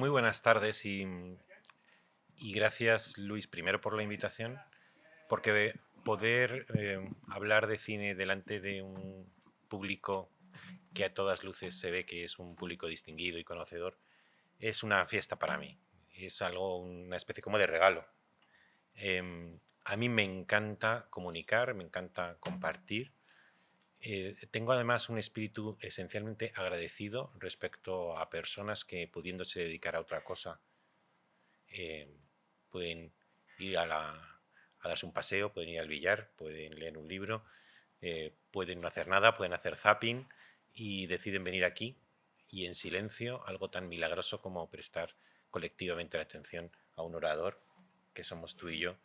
Muy buenas tardes y gracias, Luis, primero por la invitación, porque poder hablar de cine delante de un público que a todas luces se ve que es un público distinguido y conocedor, es una fiesta para mí. Es algo, una especie como de regalo. A mí me encanta comunicar, me encanta compartir. Tengo además un espíritu esencialmente agradecido respecto a personas que pudiéndose dedicar a otra cosa eh, pueden ir a darse un paseo, pueden ir al billar, pueden leer un libro, pueden no hacer nada, pueden hacer zapping y deciden venir aquí y en silencio, algo tan milagroso como prestar colectivamente la atención a un orador, que somos tú y yo,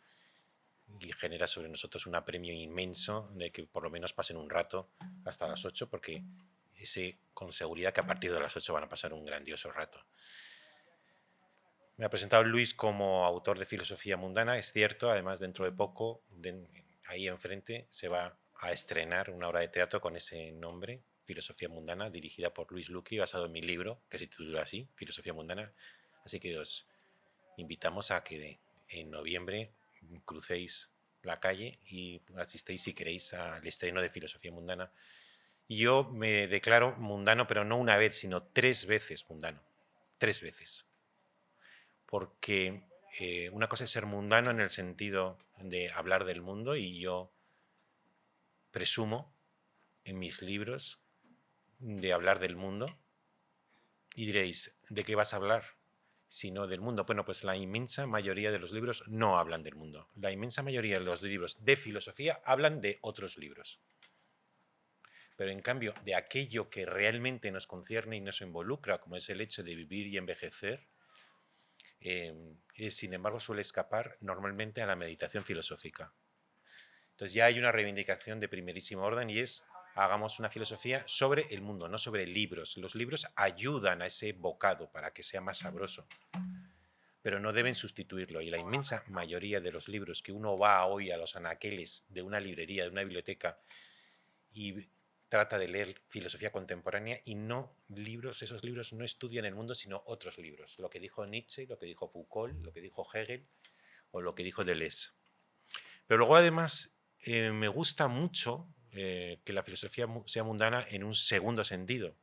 y genera sobre nosotros un apremio inmenso de que por lo menos pasen un rato hasta las 8, porque sé con seguridad que a partir de las 8 van a pasar un grandioso rato. Me ha presentado Luis como autor de filosofía mundana, es cierto, además dentro de poco, ahí enfrente, se va a estrenar una obra de teatro con ese nombre, Filosofía mundana, dirigida por Luis Luque, basado en mi libro, que se titula así, Filosofía mundana. Así que os invitamos a que en noviembre crucéis la calle y asistéis si queréis al estreno de Filosofía mundana. Y yo me declaro mundano, pero no una vez, sino 3 veces mundano. 3 veces porque una cosa es ser mundano en el sentido de hablar del mundo y yo presumo en mis libros de hablar del mundo y diréis, ¿de qué vas a hablar? Si no del mundo. Bueno, pues la inmensa mayoría de los libros no hablan del mundo. La inmensa mayoría de los libros de filosofía hablan de otros libros. Pero en cambio, de aquello que realmente nos concierne y nos involucra, como es el hecho de vivir y envejecer, sin embargo suele escapar normalmente a la meditación filosófica. Entonces ya hay una reivindicación de primerísimo orden y es hagamos una filosofía sobre el mundo, no sobre libros. Los libros ayudan a ese bocado para que sea más sabroso, pero no deben sustituirlo. Y la inmensa mayoría de los libros que uno va hoy a los anaqueles de una librería, de una biblioteca y trata de leer filosofía contemporánea y no libros, esos libros no estudian el mundo sino otros libros. Lo que dijo Nietzsche, lo que dijo Foucault, lo que dijo Hegel o lo que dijo Deleuze. Pero luego además me gusta mucho que la filosofía sea mundana en un segundo sentido.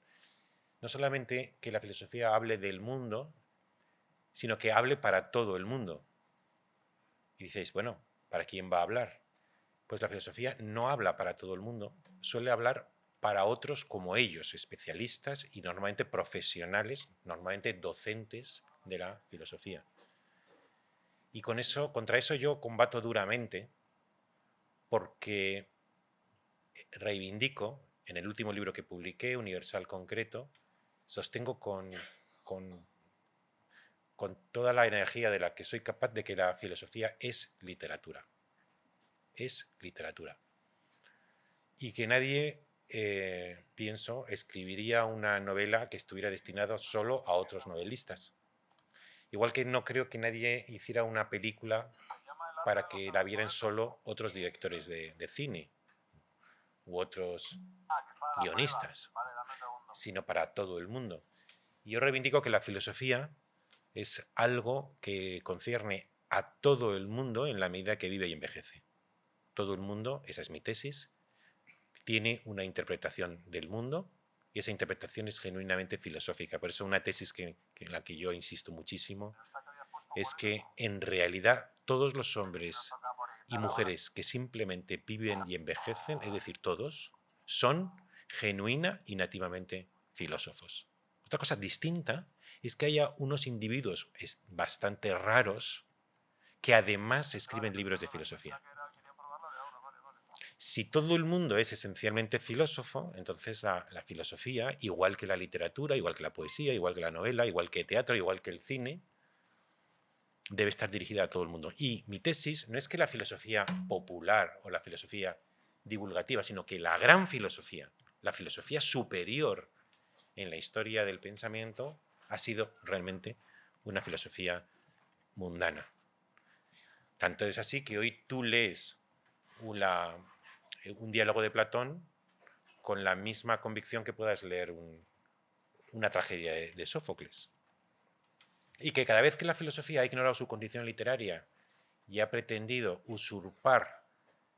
No solamente que la filosofía hable del mundo, sino que hable para todo el mundo. Y dices, bueno, ¿para quién va a hablar? Pues la filosofía no habla para todo el mundo, suele hablar para otros como ellos, especialistas y normalmente profesionales, normalmente docentes de la filosofía. Y con eso, contra eso yo combato duramente, porque reivindico, en el último libro que publiqué, Universal Concreto, sostengo con toda la energía de la que soy capaz de que la filosofía es literatura. Es literatura. Y que nadie, pienso, escribiría una novela que estuviera destinada solo a otros novelistas. Igual que no creo que nadie hiciera una película para que la vieran solo otros directores de cine u otros guionistas, sino para todo el mundo. Y yo reivindico que la filosofía es algo que concierne a todo el mundo en la medida que vive y envejece. Todo el mundo, esa es mi tesis, tiene una interpretación del mundo y esa interpretación es genuinamente filosófica. Por eso una tesis en la que yo insisto muchísimo es que en realidad todos los hombres y mujeres que simplemente viven y envejecen, es decir, todos, son genuina y nativamente filósofos. Otra cosa distinta es que haya unos individuos bastante raros que además escriben libros de filosofía. Si todo el mundo es esencialmente filósofo, entonces la filosofía, igual que la literatura, igual que la poesía, igual que la novela, igual que el teatro, igual que el cine, debe estar dirigida a todo el mundo. Y mi tesis no es que la filosofía popular o la filosofía divulgativa, sino que la gran filosofía, la filosofía superior en la historia del pensamiento, ha sido realmente una filosofía mundana. Tanto es así que hoy tú lees un diálogo de Platón con la misma convicción que puedas leer una tragedia de Sófocles. y que cada vez que la filosofía ha ignorado su condición literaria y ha pretendido usurpar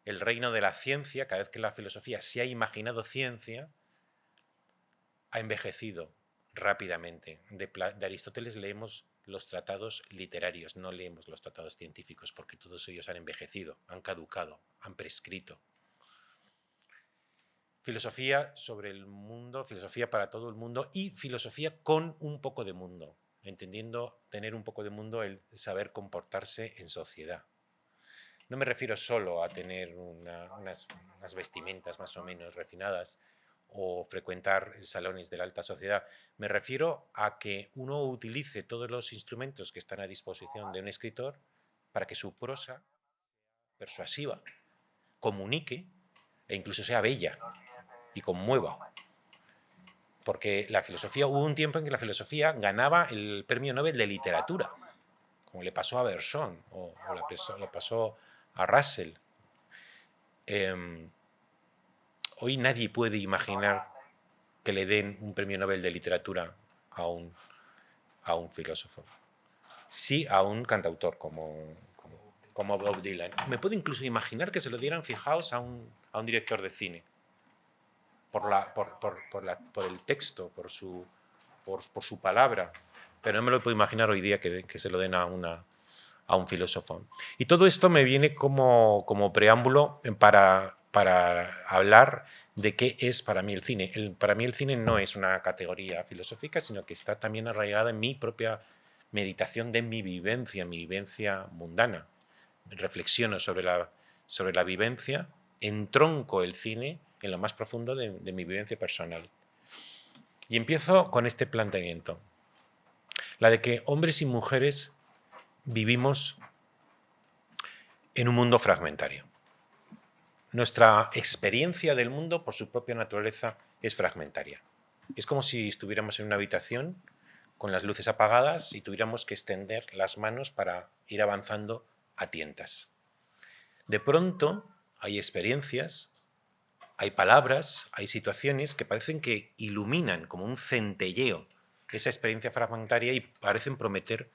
el reino de la ciencia, cada vez que la filosofía se ha imaginado ciencia, ha envejecido rápidamente. De Aristóteles leemos los tratados literarios, no leemos los tratados científicos, porque todos ellos han envejecido, han caducado, han prescrito. Filosofía sobre el mundo, filosofía para todo el mundo y filosofía con un poco de mundo, entendiendo tener un poco de mundo el saber comportarse en sociedad. No me refiero solo a tener unas vestimentas más o menos refinadas o frecuentar salones de la alta sociedad. Me refiero a que uno utilice todos los instrumentos que están a disposición de un escritor para que su prosa persuasiva, comunique e incluso sea bella y conmueva. Porque la filosofía, hubo un tiempo en que la filosofía ganaba el premio Nobel de literatura, como le pasó a Bergson o le pasó a Russell. Hoy nadie puede imaginar que le den un premio Nobel de literatura a un filósofo. Sí a un cantautor como Bob Dylan. Me puedo incluso imaginar que se lo dieran, fijaos, a un director de cine. Por el texto, por su palabra. Pero no me lo puedo imaginar hoy día que se lo den a un filósofo. Y todo esto me viene como preámbulo para hablar de qué es para mí el cine. Para mí el cine no es una categoría filosófica, sino que está también arraigada en mi propia meditación de mi vivencia mundana. Reflexiono sobre la vivencia, entronco el cine en lo más profundo de mi vivencia personal. Y empiezo con este planteamiento, la de que hombres y mujeres vivimos en un mundo fragmentario. Nuestra experiencia del mundo, por su propia naturaleza, es fragmentaria. Es como si estuviéramos en una habitación con las luces apagadas y tuviéramos que extender las manos para ir avanzando a tientas. De pronto hay experiencias, hay palabras, hay situaciones que parecen que iluminan como un centelleo esa experiencia fragmentaria y parecen prometer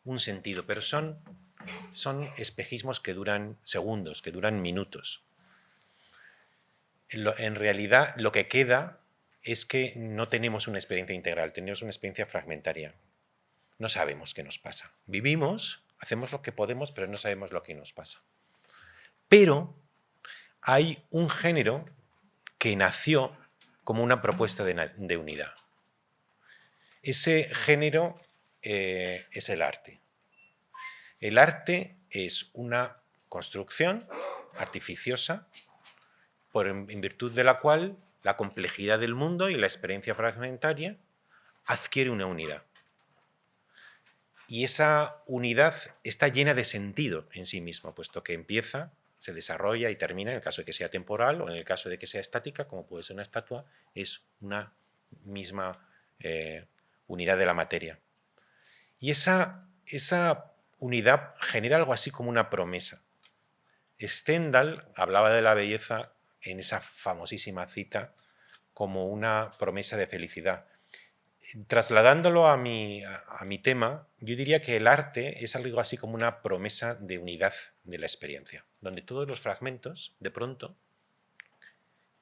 un sentido, pero son espejismos que duran segundos, que duran minutos. En realidad, lo que queda es que no tenemos una experiencia integral, tenemos una experiencia fragmentaria. No sabemos qué nos pasa. Vivimos, hacemos lo que podemos, pero no sabemos lo que nos pasa. Pero hay un género que nació como una propuesta de unidad. Ese género es el arte. El arte es una construcción artificiosa en virtud de la cual la complejidad del mundo y la experiencia fragmentaria adquiere una unidad. Y esa unidad está llena de sentido en sí misma, puesto que empieza, se desarrolla y termina, en el caso de que sea temporal o en el caso de que sea estática, como puede ser una estatua, es una misma unidad de la materia. Y esa unidad genera algo así como una promesa. Stendhal hablaba de la belleza en esa famosísima cita como una promesa de felicidad. Trasladándolo a mi tema, yo diría que el arte es algo así como una promesa de unidad de la experiencia, donde todos los fragmentos, de pronto,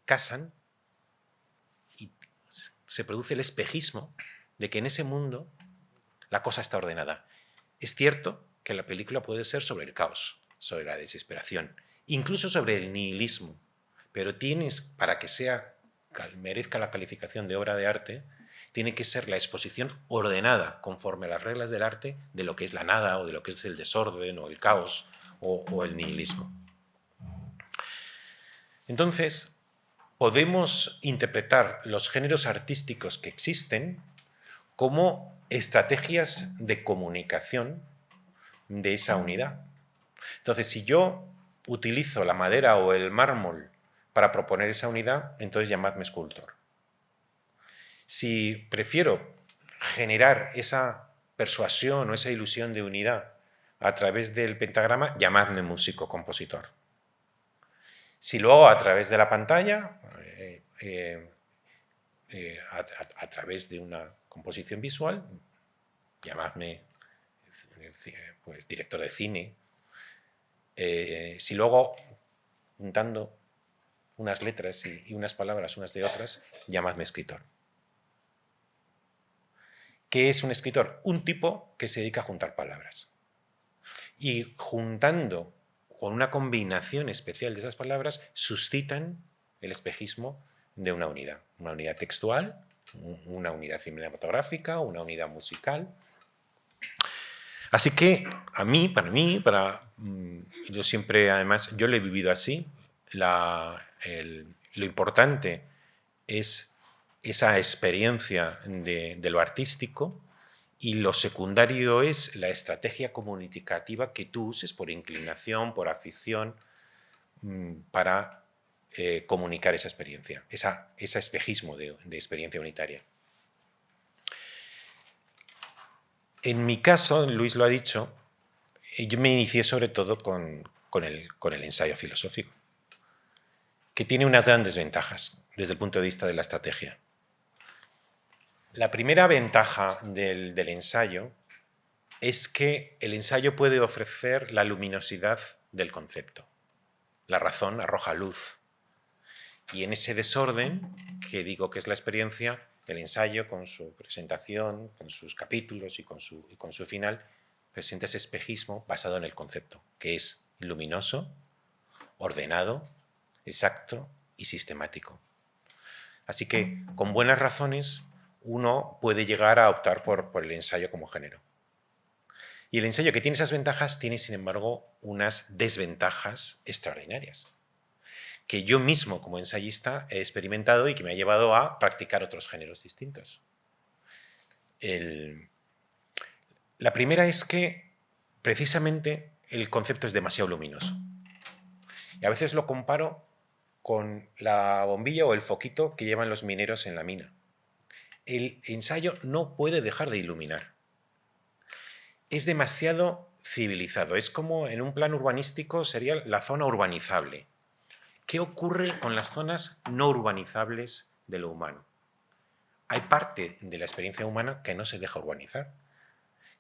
casan y se produce el espejismo de que en ese mundo la cosa está ordenada. Es cierto que la película puede ser sobre el caos, sobre la desesperación, incluso sobre el nihilismo, pero para que merezca la calificación de obra de arte, tiene que ser la exposición ordenada conforme a las reglas del arte de lo que es la nada o de lo que es el desorden o el caos o el nihilismo. Entonces, podemos interpretar los géneros artísticos que existen como estrategias de comunicación de esa unidad. Entonces, si yo utilizo la madera o el mármol para proponer esa unidad, entonces llamadme escultor. Si prefiero generar esa persuasión o esa ilusión de unidad a través del pentagrama, llamadme músico, compositor. Si lo hago a través de la pantalla, a través de una composición visual, llamadme pues, director de cine. Si luego, juntando unas letras y unas palabras unas de otras, llamadme escritor. ¿Qué es un escritor? Un tipo que se dedica a juntar palabras. Y juntando con una combinación especial de esas palabras, suscitan el espejismo de una unidad textual, una unidad cinematográfica, una unidad musical. Así que yo siempre, además, yo lo he vivido así. Lo importante es esa experiencia de lo artístico, y lo secundario es la estrategia comunicativa que tú uses por inclinación, por afición, para comunicar esa experiencia, ese espejismo de experiencia unitaria. En mi caso, Luis lo ha dicho, yo me inicié sobre todo con el ensayo filosófico, que tiene unas grandes ventajas desde el punto de vista de la estrategia. La primera ventaja del ensayo es que el ensayo puede ofrecer la luminosidad del concepto. La razón arroja luz. Y en ese desorden, que digo que es la experiencia, el ensayo, con su presentación, con sus capítulos y con su final, presenta ese espejismo basado en el concepto, que es luminoso, ordenado, exacto y sistemático. Así que, con buenas razones, uno puede llegar a optar por el ensayo como género. Y el ensayo, que tiene esas ventajas, tiene, sin embargo, unas desventajas extraordinarias, que yo mismo, como ensayista, he experimentado y que me ha llevado a practicar otros géneros distintos. La primera es que, precisamente, el concepto es demasiado luminoso. Y a veces lo comparo con la bombilla o el foquito que llevan los mineros en la mina. El ensayo no puede dejar de iluminar. Es demasiado civilizado. Es como, en un plan urbanístico, sería la zona urbanizable. ¿Qué ocurre con las zonas no urbanizables de lo humano? Hay parte de la experiencia humana que no se deja urbanizar,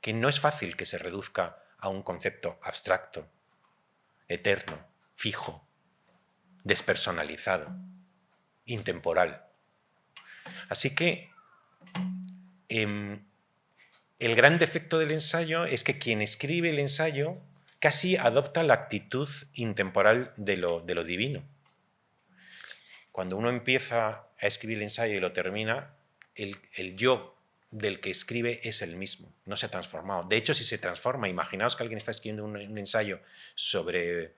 que no es fácil que se reduzca a un concepto abstracto, eterno, fijo, despersonalizado, intemporal. Así que el gran defecto del ensayo es que quien escribe el ensayo casi adopta la actitud intemporal de lo divino. Cuando uno empieza a escribir el ensayo y lo termina, el yo del que escribe es el mismo, no se ha transformado. De hecho, si se transforma, imaginaos que alguien está escribiendo un ensayo sobre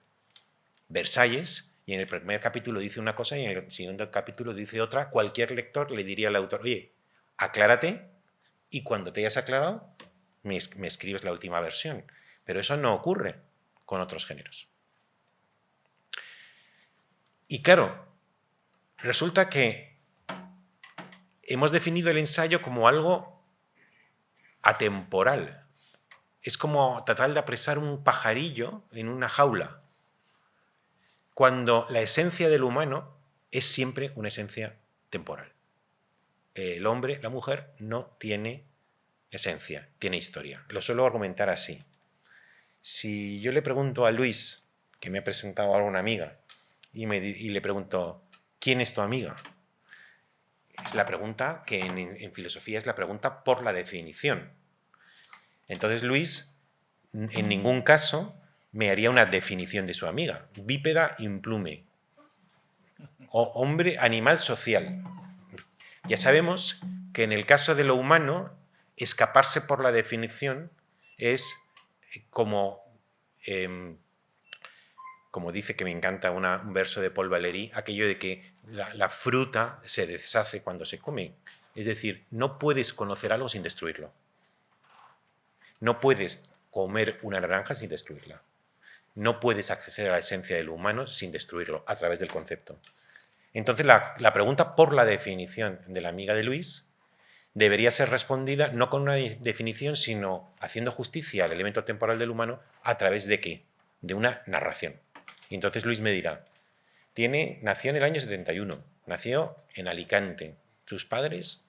Versalles y en el primer capítulo dice una cosa y en el siguiente capítulo dice otra, cualquier lector le diría al autor, oye, aclárate y cuando te hayas aclarado me escribes la última versión. Pero eso no ocurre con otros géneros. Y claro, resulta que hemos definido el ensayo como algo atemporal. Es como tratar de apresar un pajarillo en una jaula, cuando la esencia del humano es siempre una esencia temporal. El hombre, la mujer, no tiene esencia, tiene historia. Lo suelo argumentar así. Si yo le pregunto a Luis, que me ha presentado a una amiga, y le pregunto, ¿quién es tu amiga? Es la pregunta que en filosofía es la pregunta por la definición. Entonces Luis, en ningún caso, me haría una definición de su amiga. Bípeda implume. O hombre, animal social. Ya sabemos que en el caso de lo humano, escaparse por la definición es como dice, que me encanta un verso de Paul Valéry, aquello de que la fruta se deshace cuando se come. Es decir, no puedes conocer algo sin destruirlo. No puedes comer una naranja sin destruirla. No puedes acceder a la esencia del humano sin destruirlo a través del concepto. Entonces, la pregunta por la definición de la amiga de Luis debería ser respondida no con una definición, sino haciendo justicia al elemento temporal del humano a través de ¿qué? De una narración. Y entonces Luis me dirá, nació en el año 71, nació en Alicante. Sus padres,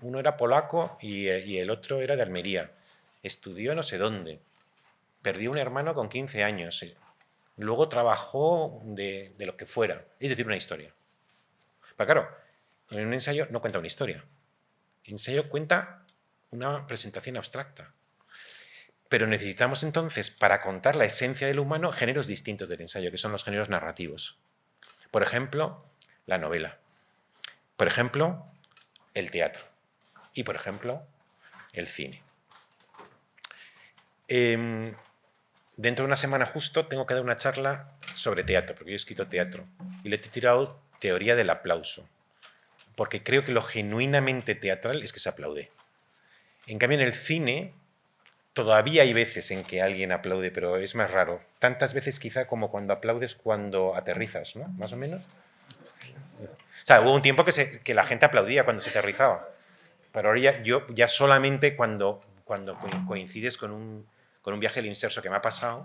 uno era polaco y el otro era de Almería. estudió no sé dónde, perdió un hermano con 15 años, luego trabajó de lo que fuera, es decir, una historia. Pero claro, en un ensayo no cuenta una historia, el ensayo cuenta una presentación abstracta. Pero necesitamos entonces, para contar la esencia del humano, géneros distintos del ensayo, que son los géneros narrativos. Por ejemplo, la novela. Por ejemplo, el teatro. Y, por ejemplo, el cine. Dentro de una semana justo tengo que dar una charla sobre teatro, porque yo he escrito teatro. Y le he tirado teoría del aplauso. Porque creo que lo genuinamente teatral es que se aplaude. En cambio, en el cine todavía hay veces en que alguien aplaude, pero es más raro. Tantas veces quizá como cuando aplaudes cuando aterrizas, ¿no? Más o menos. O sea, hubo un tiempo que la gente aplaudía cuando se aterrizaba. Pero ahora ya solamente cuando coincides con un viaje al inserso que me ha pasado,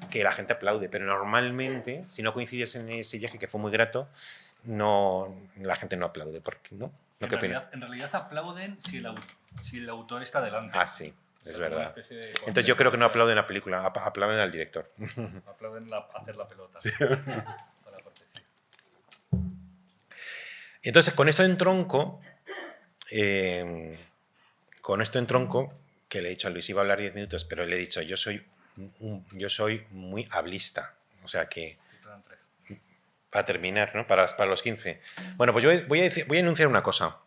que la gente aplaude. Pero normalmente, si no coincides en ese viaje, que fue muy grato, la gente no aplaude. ¿Por qué no? ¿No qué opina? En realidad aplauden si el autor está delante. Ah, sí. O Es sea, verdad. Entonces yo creo que no aplauden la película, aplauden al director. Aplauden hacer la pelota. Sí. Para participar. Entonces, con esto en tronco, que le he dicho a Luis, iba a hablar 10 minutos, pero le he dicho, yo soy muy hablista. O sea que, para terminar, ¿no? Para los 15. Bueno, pues yo voy a enunciar una cosa.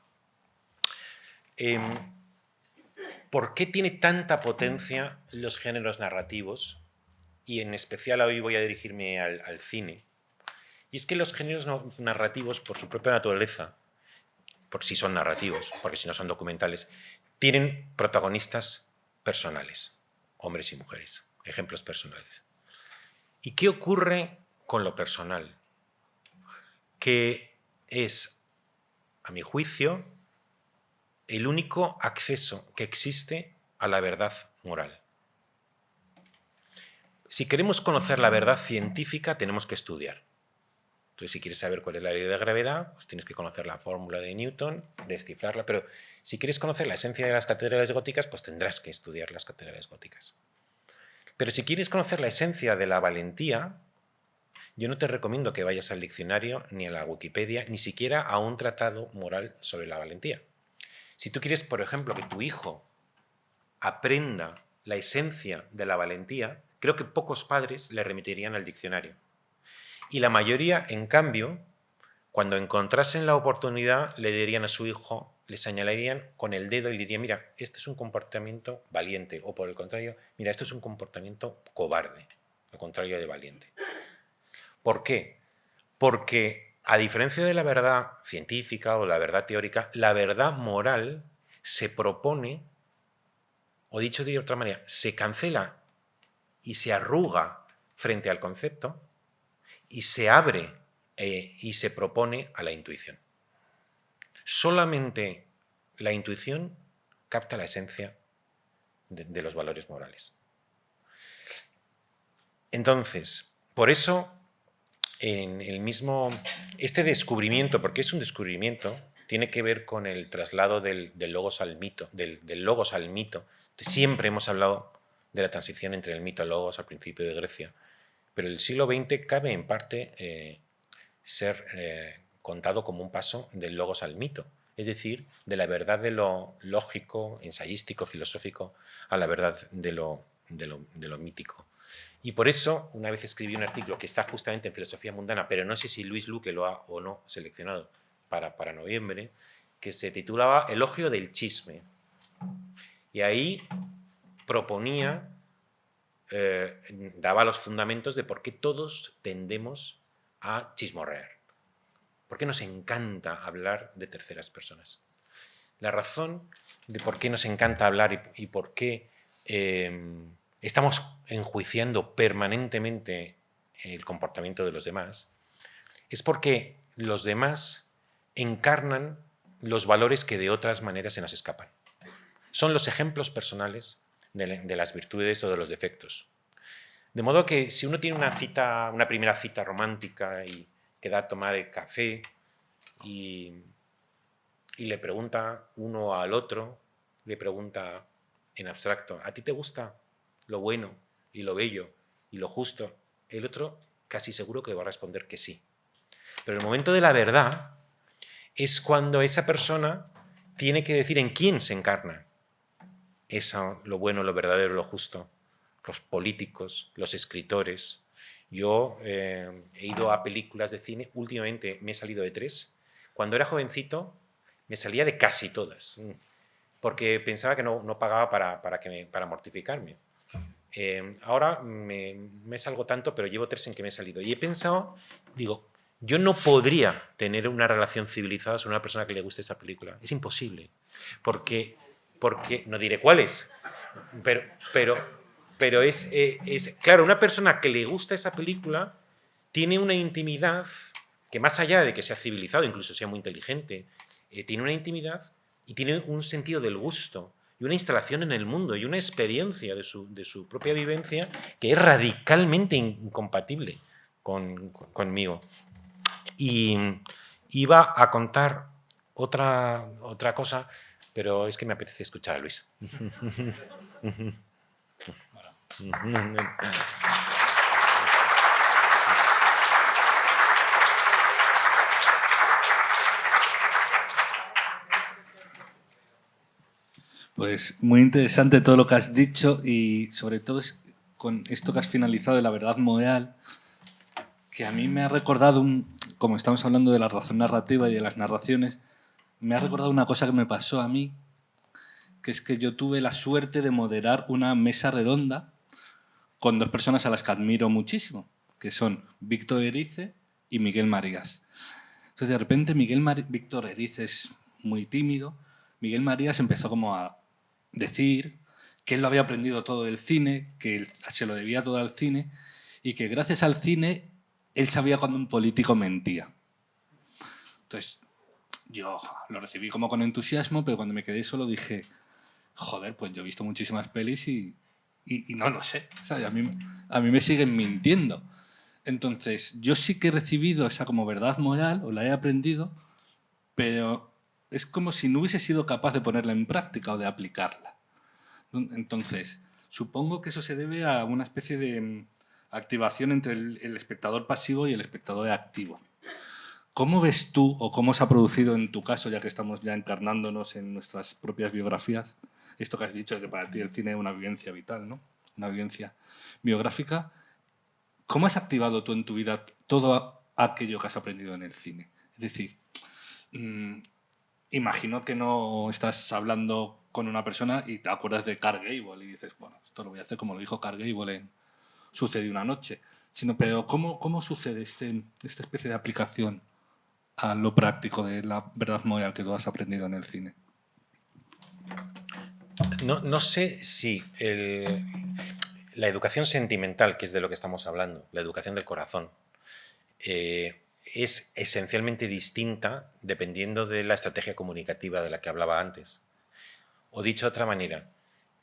¿Por qué tiene tanta potencia los géneros narrativos? Y en especial hoy voy a dirigirme al cine. Y es que los géneros narrativos, por su propia naturaleza, por si son narrativos, porque si no son documentales, tienen protagonistas personales, hombres y mujeres, ejemplos personales. ¿Y qué ocurre con lo personal? Que es, a mi juicio, el único acceso que existe a la verdad moral. Si queremos conocer la verdad científica, tenemos que estudiar. Entonces, si quieres saber cuál es la ley de gravedad, pues tienes que conocer la fórmula de Newton, descifrarla, pero si quieres conocer la esencia de las catedrales góticas, pues tendrás que estudiar las catedrales góticas. Pero si quieres conocer la esencia de la valentía, yo no te recomiendo que vayas al diccionario, ni a la Wikipedia, ni siquiera a un tratado moral sobre la valentía. Si tú quieres, por ejemplo, que tu hijo aprenda la esencia de la valentía, creo que pocos padres le remitirían al diccionario. Y la mayoría, en cambio, cuando encontrasen la oportunidad, le dirían a su hijo, le señalarían con el dedo y le dirían, mira, este es un comportamiento valiente, o por el contrario, mira, esto es un comportamiento cobarde, al contrario de valiente. ¿Por qué? Porque, a diferencia de la verdad científica o la verdad teórica, la verdad moral se propone, o dicho de otra manera, se cancela y se arruga frente al concepto y se abre y se propone a la intuición. Solamente la intuición capta la esencia de los valores morales. Entonces, por eso, en el mismo, este descubrimiento, porque es un descubrimiento, tiene que ver con el traslado del logos al mito, del logos al mito. Siempre hemos hablado de la transición entre el mito y el logos al principio de Grecia, pero el siglo XX cabe en parte ser contado como un paso del logos al mito, es decir, de la verdad de lo lógico, ensayístico, filosófico, a la verdad de lo mítico. Y por eso, una vez escribí un artículo que está justamente en Filosofía Mundana, pero no sé si Luis Luque lo ha o no seleccionado para noviembre, que se titulaba Elogio del chisme. Y ahí proponía, daba los fundamentos de por qué todos tendemos a chismorrear. ¿Por qué nos encanta hablar de terceras personas? La razón de por qué nos encanta hablar y por qué estamos enjuiciando permanentemente el comportamiento de los demás es porque los demás encarnan los valores que de otras maneras se nos escapan. Son los ejemplos personales de las virtudes o de los defectos. De modo que si uno tiene una primera cita romántica y queda a tomar el café y le pregunta uno al otro, le pregunta, en abstracto. ¿A ti te gusta lo bueno y lo bello y lo justo? El otro casi seguro que va a responder que sí. Pero el momento de la verdad es cuando esa persona tiene que decir en quién se encarna eso, lo bueno, lo verdadero, lo justo. Los políticos, los escritores. Yo he ido a películas de cine, últimamente me he salido de 3. Cuando era jovencito me salía de casi todas, porque pensaba que no pagaba para mortificarme. Ahora me salgo tanto, pero llevo 3 en que me he salido. Y he pensado, digo, yo no podría tener una relación civilizada con una persona que le guste esa película. Es imposible. Porque no diré cuál es, pero es claro, una persona que le gusta esa película tiene una intimidad que, más allá de que sea civilizado, incluso sea muy inteligente, tiene una intimidad y tiene un sentido del gusto y una instalación en el mundo y una experiencia de su propia vivencia que es radicalmente incompatible conmigo. Y iba a contar otra cosa, pero es que me apetece escuchar a Luis. Pues muy interesante todo lo que has dicho y sobre todo con esto que has finalizado de la verdad moral, que a mí me ha recordado, como estamos hablando de la razón narrativa y de las narraciones, me ha recordado una cosa que me pasó a mí, que es que yo tuve la suerte de moderar una mesa redonda con 2 personas a las que admiro muchísimo, que son Víctor Erice y Miguel Marías. Entonces, de repente, Víctor Erice es muy tímido. Miguel Marías empezó como a decir que él lo había aprendido todo del cine, que él se lo debía todo al cine y que gracias al cine él sabía cuando un político mentía. Entonces, yo lo recibí como con entusiasmo, pero cuando me quedé solo dije, joder, pues yo he visto muchísimas pelis y no lo sé. ¿Sabes? A mí me siguen mintiendo. Entonces, yo sí que he recibido esa como verdad moral, o la he aprendido, pero es como si no hubiese sido capaz de ponerla en práctica o de aplicarla. Entonces, supongo que eso se debe a una especie de activación entre el espectador pasivo y el espectador activo. ¿Cómo ves tú, o cómo se ha producido en tu caso, ya que estamos ya encarnándonos en nuestras propias biografías, esto que has dicho, que para ti el cine es una vivencia vital, ¿no? Una vivencia biográfica? ¿Cómo has activado tú en tu vida todo aquello que has aprendido en el cine? Es decir, imagino que no estás hablando con una persona y te acuerdas de Clark Gable y dices, bueno, esto lo voy a hacer como lo dijo Clark Gable en Sucedió una noche. Pero ¿cómo sucede esta especie de aplicación a lo práctico de la verdad moral que tú has aprendido en el cine? No sé si la educación sentimental, que es de lo que estamos hablando, la educación del corazón, es esencialmente distinta dependiendo de la estrategia comunicativa de la que hablaba antes. O dicho de otra manera,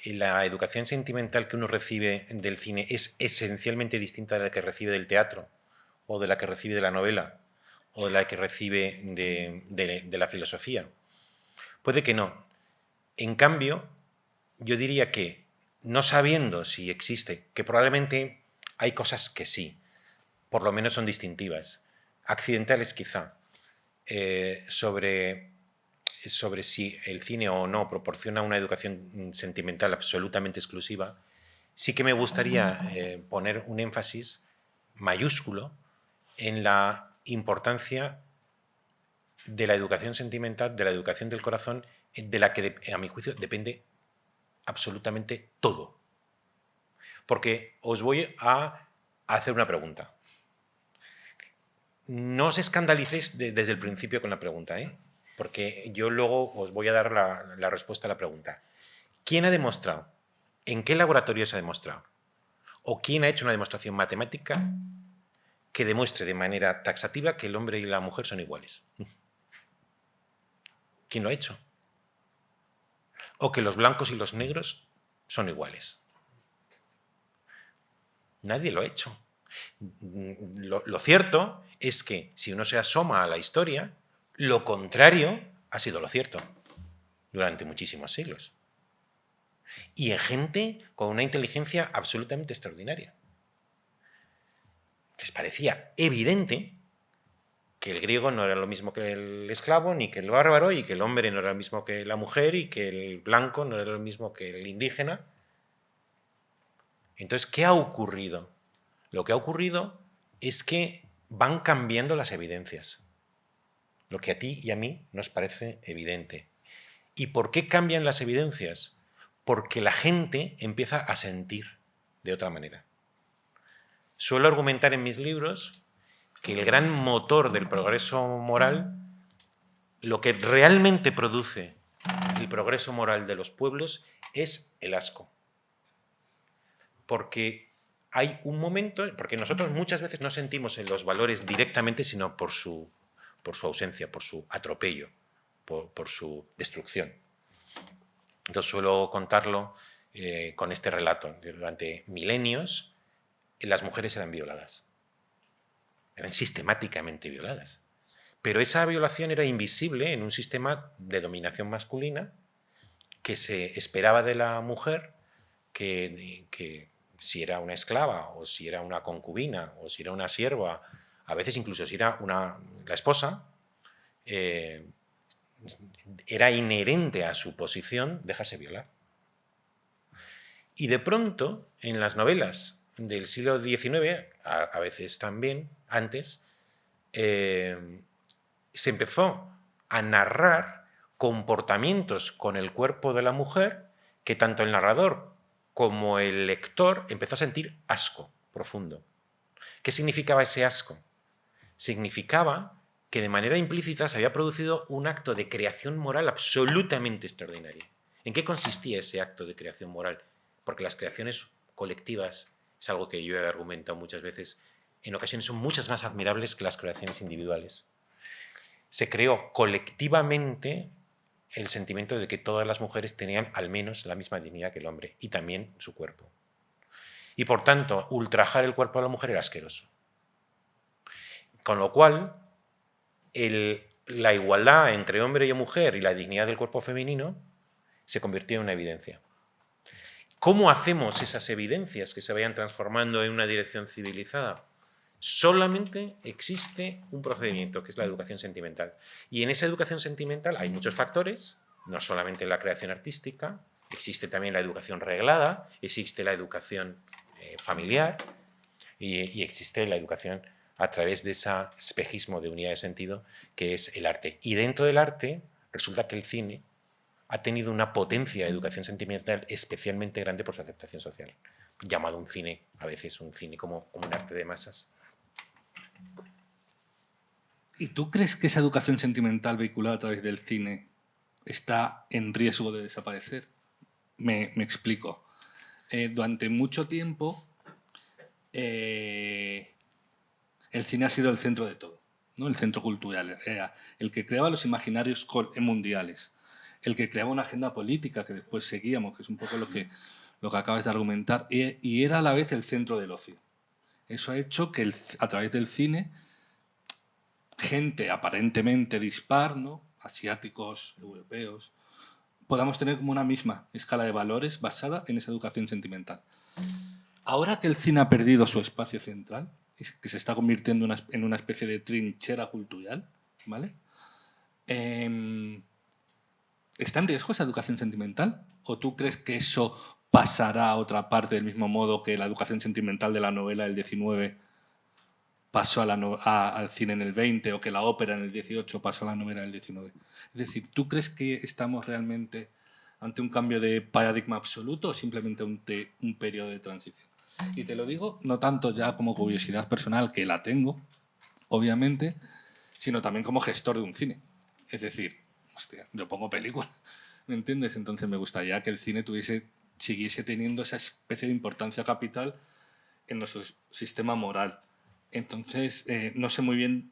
la educación sentimental que uno recibe del cine es esencialmente distinta de la que recibe del teatro, o de la que recibe de la novela, o de la que recibe de la filosofía. Puede que no. En cambio, yo diría que, no sabiendo si existe, que probablemente hay cosas que sí, por lo menos son distintivas, accidentales quizá, sobre si el cine o no proporciona una educación sentimental absolutamente exclusiva, sí que me gustaría poner un énfasis mayúsculo en la importancia de la educación sentimental, de la educación del corazón, de la que, a mi juicio, depende absolutamente todo. Porque os voy a hacer una pregunta. No os escandalicéis desde el principio con la pregunta, porque yo luego os voy a dar la respuesta a la pregunta. ¿Quién ha demostrado? ¿En qué laboratorio se ha demostrado? ¿O quién ha hecho una demostración matemática que demuestre de manera taxativa que el hombre y la mujer son iguales? ¿Quién lo ha hecho? ¿O que los blancos y los negros son iguales? Nadie lo ha hecho. Lo cierto es que si uno se asoma a la historia, lo contrario ha sido lo cierto durante muchísimos siglos. y en gente con una inteligencia absolutamente extraordinaria. Les parecía evidente que el griego no era lo mismo que el esclavo, ni que el bárbaro, y que el hombre no era lo mismo que la mujer, y que el blanco no era lo mismo que el indígena. Entonces, ¿qué ha ocurrido? Lo que ha ocurrido es que van cambiando las evidencias. Lo que a ti y a mí nos parece evidente. ¿Y por qué cambian las evidencias? Porque la gente empieza a sentir de otra manera. Suelo argumentar en mis libros que el gran motor del progreso moral, lo que realmente produce el progreso moral de los pueblos, es el asco. Porque hay un momento, porque nosotros muchas veces no sentimos en los valores directamente, sino por su ausencia, por su atropello, por su destrucción. Entonces suelo contarlo con este relato. Durante milenios las mujeres eran violadas. Eran sistemáticamente violadas. Pero esa violación era invisible en un sistema de dominación masculina que se esperaba de la mujer que si era una esclava o si era una concubina o si era una sierva, a veces incluso si era la esposa, era inherente a su posición dejarse violar. Y de pronto, en las novelas del siglo XIX, a veces también antes, se empezó a narrar comportamientos con el cuerpo de la mujer que tanto el narrador como el lector empezó a sentir asco profundo. ¿Qué significaba ese asco? Significaba que de manera implícita se había producido un acto de creación moral absolutamente extraordinario. ¿En qué consistía ese acto de creación moral? Porque las creaciones colectivas, es algo que yo he argumentado muchas veces, en ocasiones son muchas más admirables que las creaciones individuales. Se creó colectivamente el sentimiento de que todas las mujeres tenían al menos la misma dignidad que el hombre, y también su cuerpo. Y por tanto, ultrajar el cuerpo de la mujer era asqueroso. Con lo cual, la igualdad entre hombre y mujer y la dignidad del cuerpo femenino se convirtió en una evidencia. ¿Cómo hacemos esas evidencias que se vayan transformando en una dirección civilizada? Solamente existe un procedimiento, que es la educación sentimental. Y en esa educación sentimental hay muchos factores, no solamente la creación artística, existe también la educación reglada, existe la educación familiar y existe la educación a través de ese espejismo de unidad de sentido que es el arte. Y dentro del arte resulta que el cine ha tenido una potencia de educación sentimental especialmente grande por su aceptación social, llamado un cine, a veces un cine como un arte de masas. ¿Y tú crees que esa educación sentimental vehiculada a través del cine está en riesgo de desaparecer? Me explico. Durante mucho tiempo el cine ha sido el centro de todo, ¿no? El centro cultural. Era el que creaba los imaginarios mundiales, el que creaba una agenda política que después seguíamos, que es un poco lo que acabas de argumentar, y era a la vez el centro del ocio. Eso ha hecho que a través del cine gente aparentemente dispar, ¿no? Asiáticos, europeos, podamos tener como una misma escala de valores basada en esa educación sentimental. Ahora que el cine ha perdido su espacio central, que se está convirtiendo en una especie de trinchera cultural, ¿vale? ¿Está en riesgo esa educación sentimental? ¿O tú crees que eso pasará a otra parte del mismo modo que la educación sentimental de la novela del 19 pasó al cine en el 20 o que la ópera en el 18 pasó a la novela del 19? Es decir, ¿tú crees que estamos realmente ante un cambio de paradigma absoluto o simplemente un periodo de transición? Y te lo digo no tanto ya como curiosidad personal, que la tengo, obviamente, sino también como gestor de un cine. Es decir, hostia, yo pongo películas, ¿me entiendes? Entonces me gustaría que el cine siguiese teniendo esa especie de importancia capital en nuestro sistema moral. Entonces, no sé muy bien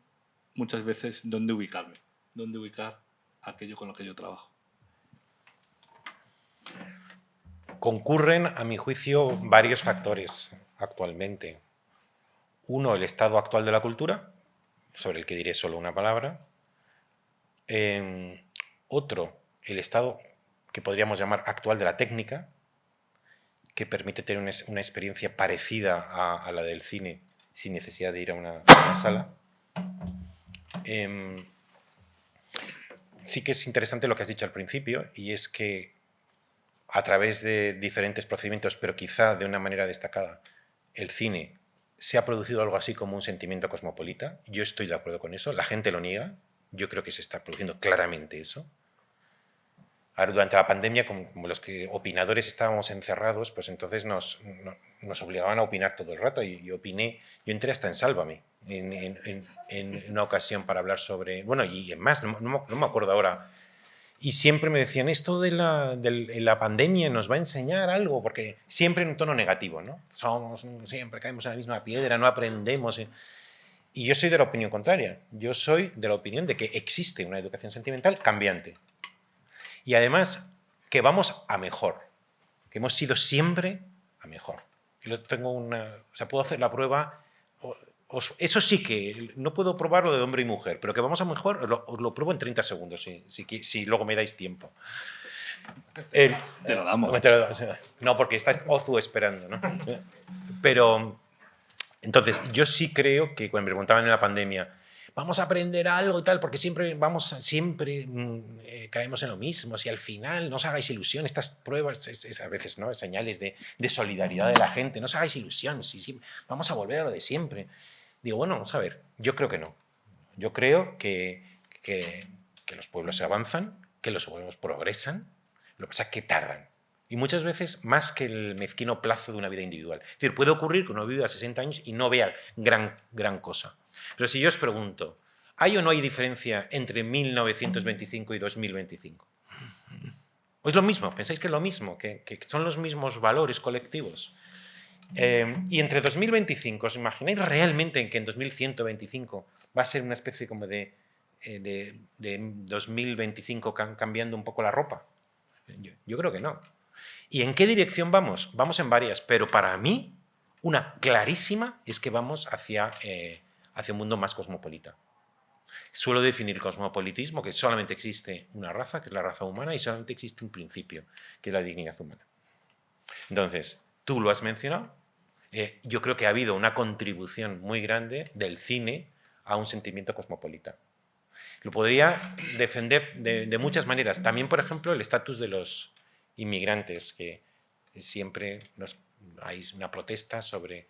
muchas veces dónde ubicar aquello con lo que yo trabajo. Concurren, a mi juicio, varios factores actualmente. Uno, el estado actual de la cultura, sobre el que diré solo una palabra. Otro, el estado que podríamos llamar actual de la técnica, que permite tener una experiencia parecida a la del cine sin necesidad de ir a una sala. Sí que es interesante lo que has dicho al principio, y es que a través de diferentes procedimientos, pero quizá de una manera destacada, el cine se ha producido algo así como un sentimiento cosmopolita. Yo estoy de acuerdo con eso, la gente lo niega, yo creo que se está produciendo claramente eso. Ahora, durante la pandemia, como los que opinadores estábamos encerrados, pues entonces nos obligaban a opinar todo el rato, y yo opiné, yo entré hasta en Sálvame, en una ocasión para hablar sobre, bueno, y en más, no me acuerdo ahora, y siempre me decían, esto de la pandemia nos va a enseñar algo, porque siempre en un tono negativo, ¿no? Siempre caemos en la misma piedra, no aprendemos. Y yo soy de la opinión contraria. Yo soy de la opinión de que existe una educación sentimental cambiante. Y además, que vamos a mejor, que hemos ido siempre a mejor. Puedo hacer la prueba. Eso sí que no puedo probarlo de hombre y mujer, pero que vamos a mejor, os lo pruebo en 30 segundos, si luego me dais tiempo. Te lo damos. No, porque está Ozu esperando, ¿no? Pero, entonces, yo sí creo que cuando me preguntaban en la pandemia, vamos a aprender algo y tal, porque siempre caemos en lo mismo, si al final no os hagáis ilusión, estas pruebas a veces, ¿no?, señales de solidaridad de la gente, no os hagáis ilusión, vamos a volver a lo de siempre. Digo, bueno, vamos a ver, yo creo que no. Yo creo que los pueblos se avanzan, que los pueblos progresan, lo que pasa es que tardan. Y muchas veces más que el mezquino plazo de una vida individual. Es decir, puede ocurrir que uno viva 60 años y no vea gran cosa. Pero si yo os pregunto, ¿hay o no hay diferencia entre 1925 y 2025? ¿O es lo mismo? ¿Pensáis que es lo mismo? ¿Que son los mismos valores colectivos? Y entre 2025, ¿os imagináis realmente que en 2125 va a ser una especie como de 2025 cambiando un poco la ropa? Yo creo que no. ¿Y en qué dirección vamos? Vamos en varias, pero para mí una clarísima es que vamos hacia un mundo más cosmopolita. Suelo definir el cosmopolitismo que solamente existe una raza, que es la raza humana, y solamente existe un principio, que es la dignidad humana. Entonces, tú lo has mencionado. Yo creo que ha habido una contribución muy grande del cine a un sentimiento cosmopolita. Lo podría defender de muchas maneras. También, por ejemplo, el estatus de los inmigrantes, que siempre hay una protesta sobre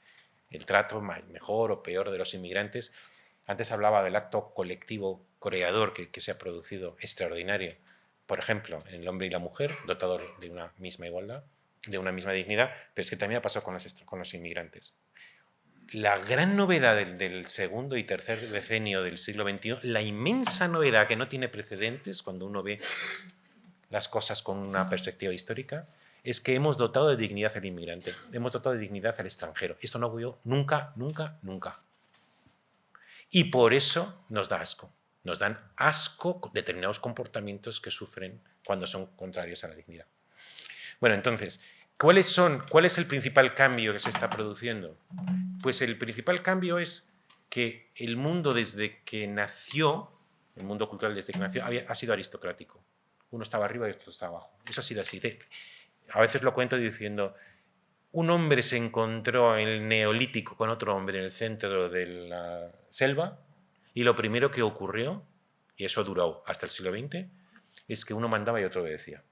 el trato mejor o peor de los inmigrantes. Antes hablaba del acto colectivo creador que se ha producido extraordinario, por ejemplo, en el hombre y la mujer, dotados de una misma igualdad, de una misma dignidad, pero es que también ha pasado con los inmigrantes. La gran novedad del segundo y tercer decenio del siglo XXI, la inmensa novedad que no tiene precedentes cuando uno ve las cosas con una perspectiva histórica, es que hemos dotado de dignidad al inmigrante, hemos dotado de dignidad al extranjero. Esto no ocurrió nunca, nunca, nunca. Y por eso nos da asco. Nos dan asco determinados comportamientos que sufren cuando son contrarios a la dignidad. Bueno, entonces, ¿cuál es el principal cambio que se está produciendo? Pues el principal cambio es que el mundo desde que nació, el mundo cultural desde que nació, ha sido aristocrático. Uno estaba arriba y otro estaba abajo. Eso ha sido así. A veces lo cuento diciendo, un hombre se encontró en el Neolítico con otro hombre en el centro de la selva y lo primero que ocurrió, y eso duró hasta el siglo XX, es que uno mandaba y otro obedecía.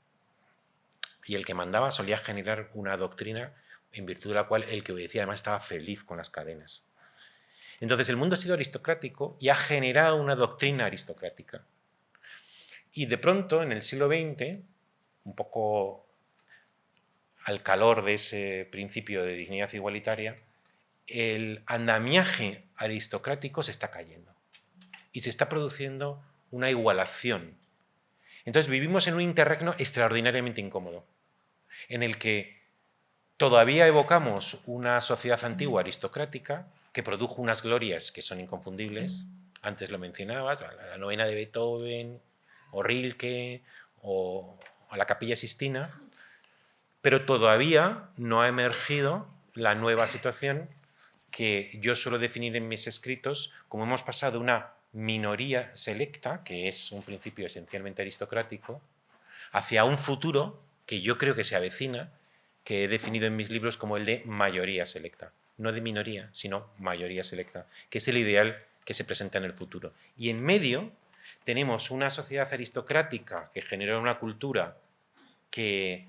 Y el que mandaba solía generar una doctrina en virtud de la cual el que obedecía además estaba feliz con las cadenas. Entonces el mundo ha sido aristocrático y ha generado una doctrina aristocrática. Y de pronto, en el siglo XX, un poco al calor de ese principio de dignidad igualitaria, el andamiaje aristocrático se está cayendo y se está produciendo una igualación. Entonces vivimos en un interregno extraordinariamente incómodo, en el que todavía evocamos una sociedad antigua aristocrática que produjo unas glorias que son inconfundibles. Antes lo mencionabas, la novena de Beethoven, o Rilke, o la Capilla Sistina, pero todavía no ha emergido la nueva situación que yo suelo definir en mis escritos como hemos pasado de una minoría selecta, que es un principio esencialmente aristocrático, hacia un futuro que yo creo que se avecina, que he definido en mis libros como el de mayoría selecta. No de minoría, sino mayoría selecta, que es el ideal que se presenta en el futuro. Y en medio tenemos una sociedad aristocrática que genera una cultura que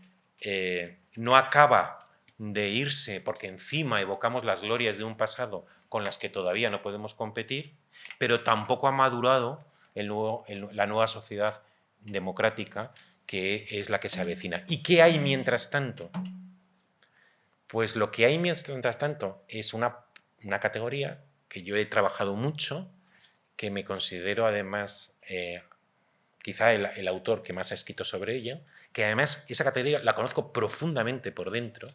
no acaba de irse porque encima evocamos las glorias de un pasado con las que todavía no podemos competir, pero tampoco ha madurado la nueva sociedad democrática que es la que se avecina. ¿Y qué hay mientras tanto? Pues lo que hay mientras tanto es una categoría que yo he trabajado mucho, que me considero además quizá el autor que más ha escrito sobre ella, que además esa categoría la conozco profundamente por dentro,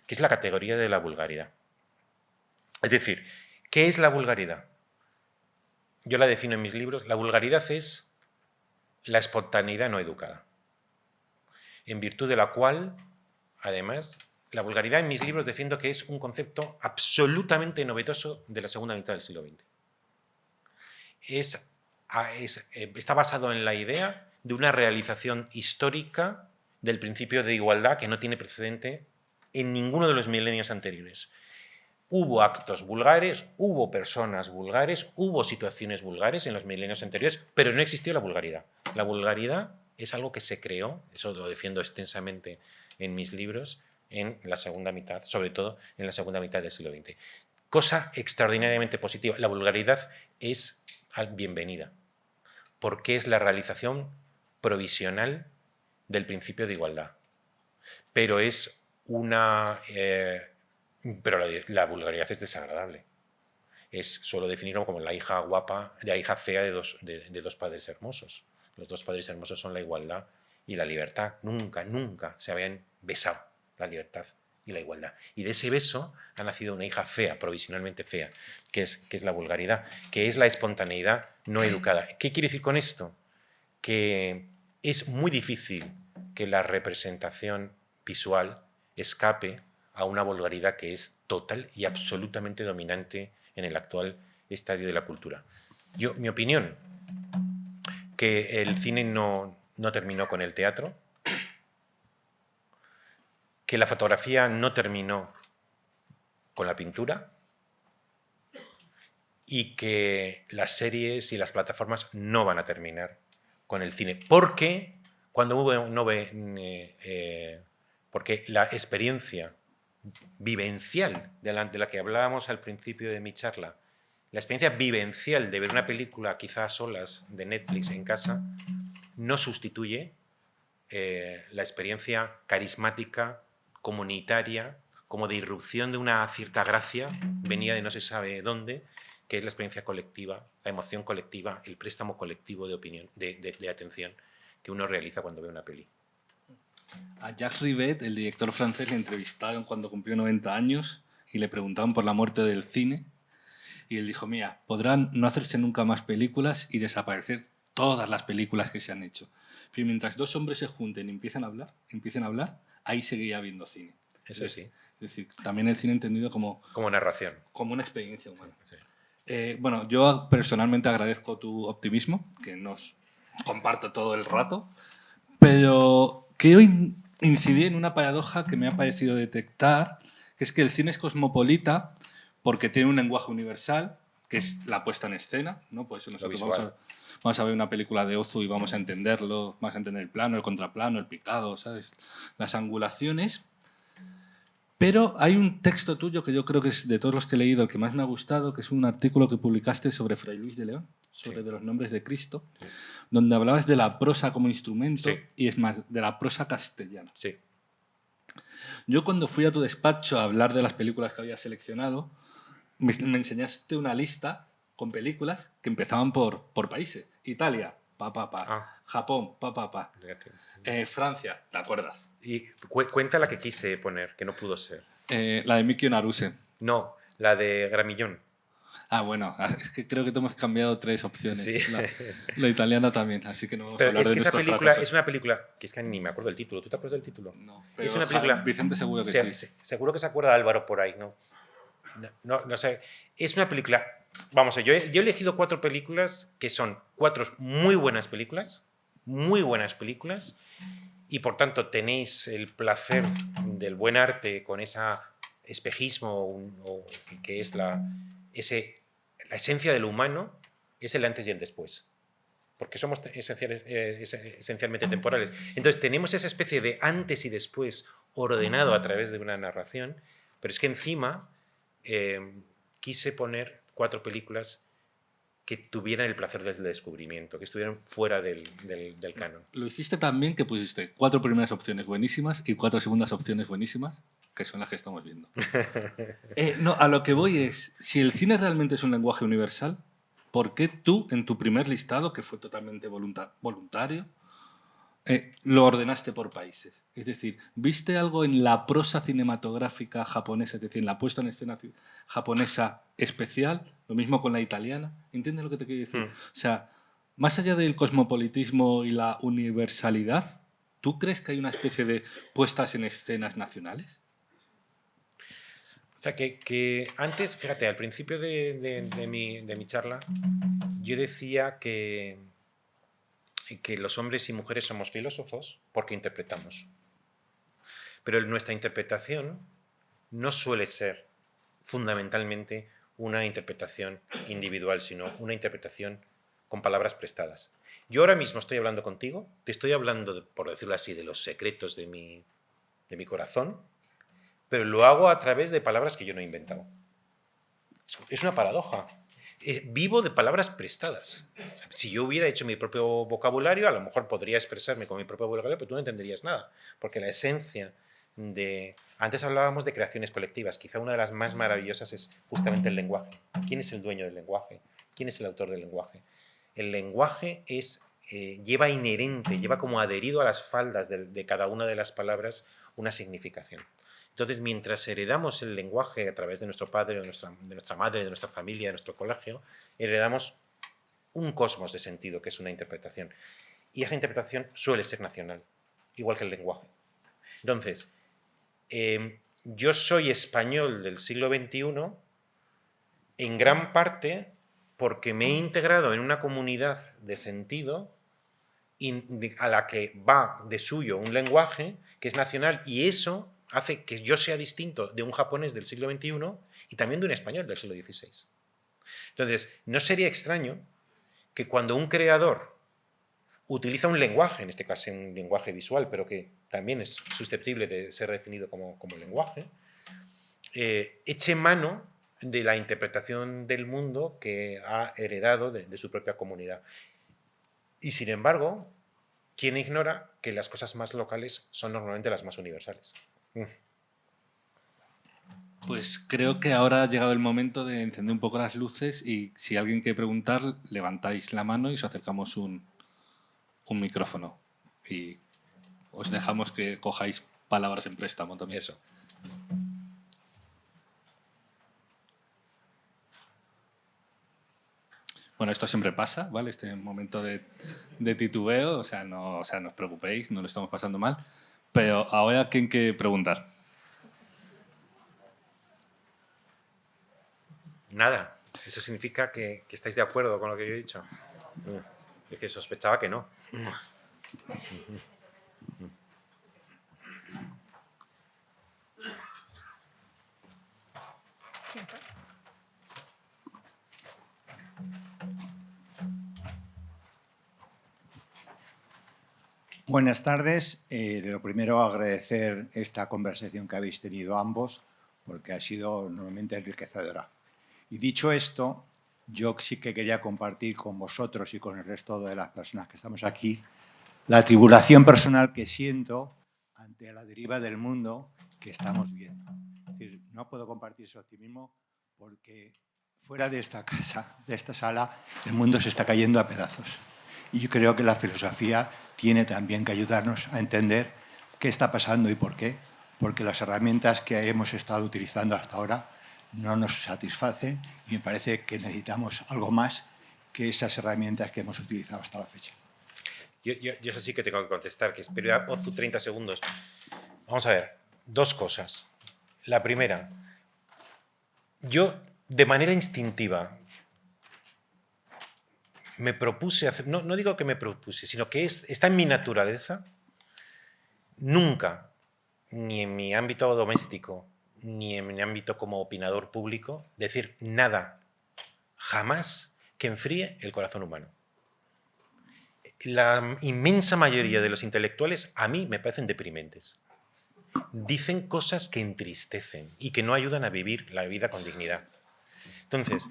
que es la categoría de la vulgaridad. Es decir, ¿qué es la vulgaridad? Yo la defino en mis libros. La vulgaridad es la espontaneidad no educada, en virtud de la cual, además, la vulgaridad en mis libros defiendo que es un concepto absolutamente novedoso de la segunda mitad del siglo XX. Está basado en la idea de una realización histórica del principio de igualdad que no tiene precedente en ninguno de los milenios anteriores. Hubo actos vulgares, hubo personas vulgares, hubo situaciones vulgares en los milenios anteriores, pero no existió la vulgaridad. La vulgaridad es algo que se creó, eso lo defiendo extensamente en mis libros, en la segunda mitad, sobre todo en la segunda mitad del siglo XX. Cosa extraordinariamente positiva. La vulgaridad es bienvenida, porque es la realización provisional del principio de igualdad. Pero es una... pero la vulgaridad es desagradable. Suelo definirlo como la hija guapa, la hija fea de dos padres hermosos. Los dos padres hermosos son la igualdad y la libertad. Nunca, nunca se habían besado la libertad y la igualdad. Y de ese beso ha nacido una hija fea, provisionalmente fea, que es la vulgaridad, que es la espontaneidad no educada. ¿Qué quiere decir con esto? Que es muy difícil que la representación visual escape a una vulgaridad que es total y absolutamente dominante en el actual estadio de la cultura. Mi opinión, que el cine no terminó con el teatro, que la fotografía no terminó con la pintura y que las series y las plataformas no van a terminar con el cine. Porque porque la experiencia vivencial de la que hablábamos al principio de mi charla, la experiencia vivencial de ver una película quizás a solas de Netflix en casa, no sustituye la experiencia carismática, comunitaria, como de irrupción de una cierta gracia, venida de no se sabe dónde, que es la experiencia colectiva, la emoción colectiva, el préstamo colectivo de opinión, de atención que uno realiza cuando ve una peli. A Jacques Rivette, el director francés, le entrevistaron cuando cumplió 90 años y le preguntaban por la muerte del cine. Y él dijo, mira, podrán no hacerse nunca más películas y desaparecer todas las películas que se han hecho. Pero mientras dos hombres se junten y empiecen a hablar, ahí seguiría habiendo cine. Eso sí. Es decir, también el cine entendido como narración. Como una experiencia humana. Sí. Bueno, yo personalmente agradezco tu optimismo, que nos comparto todo el rato, pero quiero incidir en una paradoja que me ha parecido detectar, que es que el cine es cosmopolita porque tiene un lenguaje universal, que es la puesta en escena, ¿no? Pues nosotros vamos a ver una película de Ozu y vamos a entenderlo, vamos a entender el plano, el contraplano, el picado, ¿sabes? Las angulaciones. Pero hay un texto tuyo que yo creo que es de todos los que he leído el que más me ha gustado, que es un artículo que publicaste sobre Fray Luis de León, sobre de los nombres de Cristo, donde hablabas de la prosa como instrumento y es más, de la prosa castellana. Sí. Yo cuando fui a tu despacho a hablar de las películas que había seleccionado, me enseñaste una lista con películas que empezaban por países. Italia, Japón, Francia, ¿te acuerdas? Y cuenta la que quise poner, que no pudo ser. La de Mikio Naruse. No, la de Gramillón. Ah, bueno, es que creo que te hemos cambiado 3 opciones. Sí. La italiana también, así que no vamos a hablar es de que esa nuestros película fracasos. es una película que es que ni me acuerdo del título. ¿Tú te acuerdas del título? No, pero es una película. Vicente seguro que sí. Seguro que se acuerda Álvaro por ahí, ¿no? No sé. Es una película. Vamos a ver, yo he elegido 4 películas que son 4 muy buenas películas, y por tanto tenéis el placer del buen arte con ese espejismo que es la esencia del humano, es el antes y el después, porque somos esencialmente temporales. Entonces tenemos esa especie de antes y después ordenado a través de una narración, pero es que encima quise poner 4 películas que tuvieran el placer del descubrimiento, que estuvieran fuera del canon. Lo hiciste tan bien que pusiste 4 primeras opciones buenísimas y 4 segundas opciones buenísimas, que son las que estamos viendo. No, a lo que voy es, si el cine realmente es un lenguaje universal, ¿por qué tú, en tu primer listado, que fue totalmente voluntario, lo ordenaste por países? Es decir, ¿viste algo en la prosa cinematográfica japonesa, es decir, en la puesta en escena japonesa especial? Lo mismo con la italiana. ¿Entiendes lo que te quiero decir? O sea, más allá del cosmopolitismo y la universalidad, ¿tú crees que hay una especie de puestas en escenas nacionales? O sea, que antes, fíjate, al principio de mi charla, yo decía que los hombres y mujeres somos filósofos porque interpretamos. Pero nuestra interpretación no suele ser fundamentalmente una interpretación individual, sino una interpretación con palabras prestadas. Yo ahora mismo estoy hablando contigo, te estoy hablando, por decirlo así, de los secretos de mi corazón, pero lo hago a través de palabras que yo no he inventado. Es una paradoja. Vivo de palabras prestadas. O sea, si yo hubiera hecho mi propio vocabulario, a lo mejor podría expresarme con mi propio vocabulario, pero tú no entenderías nada, porque la esencia de... Antes hablábamos de creaciones colectivas, quizá una de las más maravillosas es justamente el lenguaje. ¿Quién es el dueño del lenguaje? ¿Quién es el autor del lenguaje? El lenguaje lleva inherente, lleva como adherido a las faldas de cada una de las palabras una significación. Entonces, mientras heredamos el lenguaje a través de nuestro padre, de nuestra madre, de nuestra familia, de nuestro colegio, heredamos un cosmos de sentido, que es una interpretación. Y esa interpretación suele ser nacional, igual que el lenguaje. Entonces, yo soy español del siglo XXI en gran parte porque me he integrado en una comunidad de sentido a la que va de suyo un lenguaje que es nacional, y eso hace que yo sea distinto de un japonés del siglo XXI y también de un español del siglo XVI. Entonces, no sería extraño que cuando un creador utiliza un lenguaje, en este caso un lenguaje visual, pero que también es susceptible de ser definido como lenguaje, eche mano de la interpretación del mundo que ha heredado de su propia comunidad. Y sin embargo, ¿quién ignora que las cosas más locales son normalmente las más universales? Pues creo que ahora ha llegado el momento de encender un poco las luces y si alguien quiere preguntar, levantáis la mano y os acercamos un micrófono. Y os dejamos que cojáis palabras en préstamo también. Eso. Bueno, esto siempre pasa, ¿vale? Este momento de titubeo, o sea, no os preocupéis, no lo estamos pasando mal. Pero ahora, ¿quién quiere preguntar? Nada. Eso significa que estáis de acuerdo con lo que yo he dicho. Es que sospechaba que no. Buenas tardes. Lo primero, agradecer esta conversación que habéis tenido ambos, porque ha sido normalmente enriquecedora. Y dicho esto, yo sí que quería compartir con vosotros y con el resto de las personas que estamos aquí la tribulación personal que siento ante la deriva del mundo que estamos viendo. Es decir, no puedo compartir ese optimismo porque fuera de esta casa, de esta sala, el mundo se está cayendo a pedazos. Y yo creo que la filosofía tiene también que ayudarnos a entender qué está pasando y por qué. Porque las herramientas que hemos estado utilizando hasta ahora no nos satisfacen y me parece que necesitamos algo más que esas herramientas que hemos utilizado hasta la fecha. Yo eso sí que tengo que contestar, que espero Ozu 30 segundos. Vamos a ver, 2 cosas. La primera, yo de manera instintiva me propuse hacer, no digo que me propuse, sino que está en mi naturaleza nunca, ni en mi ámbito doméstico, ni en mi ámbito como opinador público, decir nada, jamás, que enfríe el corazón humano. La inmensa mayoría de los intelectuales a mí me parecen deprimentes. Dicen cosas que entristecen y que no ayudan a vivir la vida con dignidad. Entonces,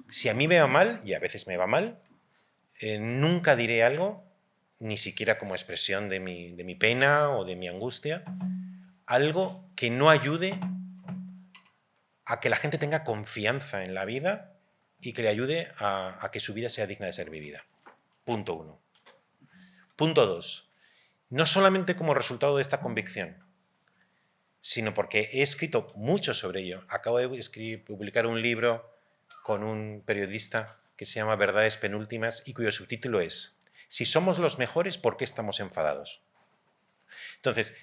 si a mí me va mal, y a veces me va mal, nunca diré algo, ni siquiera como expresión de mi pena o de mi angustia, algo que no ayude a que la gente tenga confianza en la vida y que le ayude a que su vida sea digna de ser vivida. Punto 1. Punto 2. No solamente como resultado de esta convicción, sino porque he escrito mucho sobre ello. Acabo de publicar un libro con un periodista que se llama Verdades Penúltimas y cuyo subtítulo es Si somos los mejores, ¿por qué estamos enfadados? Entonces,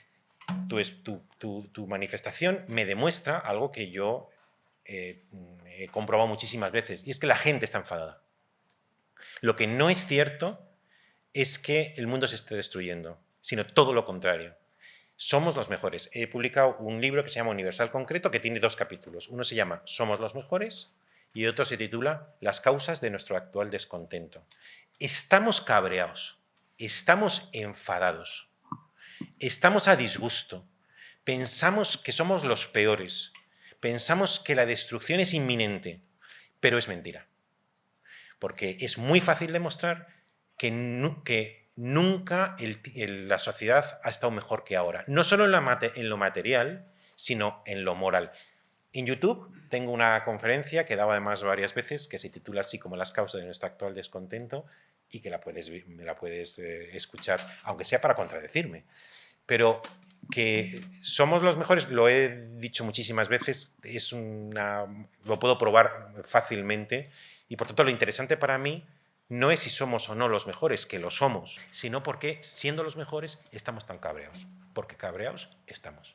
tu manifestación me demuestra algo que yo he comprobado muchísimas veces, y es que la gente está enfadada. Lo que no es cierto es que el mundo se esté destruyendo, sino todo lo contrario. Somos los mejores. He publicado un libro que se llama Universal Concreto, que tiene 2 capítulos. Uno se llama Somos los mejores y otro se titula Las causas de nuestro actual descontento. Estamos cabreados, estamos enfadados, estamos a disgusto, pensamos que somos los peores, pensamos que la destrucción es inminente, pero es mentira. Porque es muy fácil demostrar que nunca la sociedad ha estado mejor que ahora. No solo en lo material, sino en lo moral. En YouTube tengo una conferencia que he dado además varias veces, que se titula así como Las causas de nuestro actual descontento, y que me la puedes escuchar, aunque sea para contradecirme. Pero que somos los mejores, lo he dicho muchísimas veces, lo puedo probar fácilmente, y por tanto lo interesante para mí no es si somos o no los mejores, que lo somos, sino porque siendo los mejores estamos tan cabreados, porque cabreados estamos.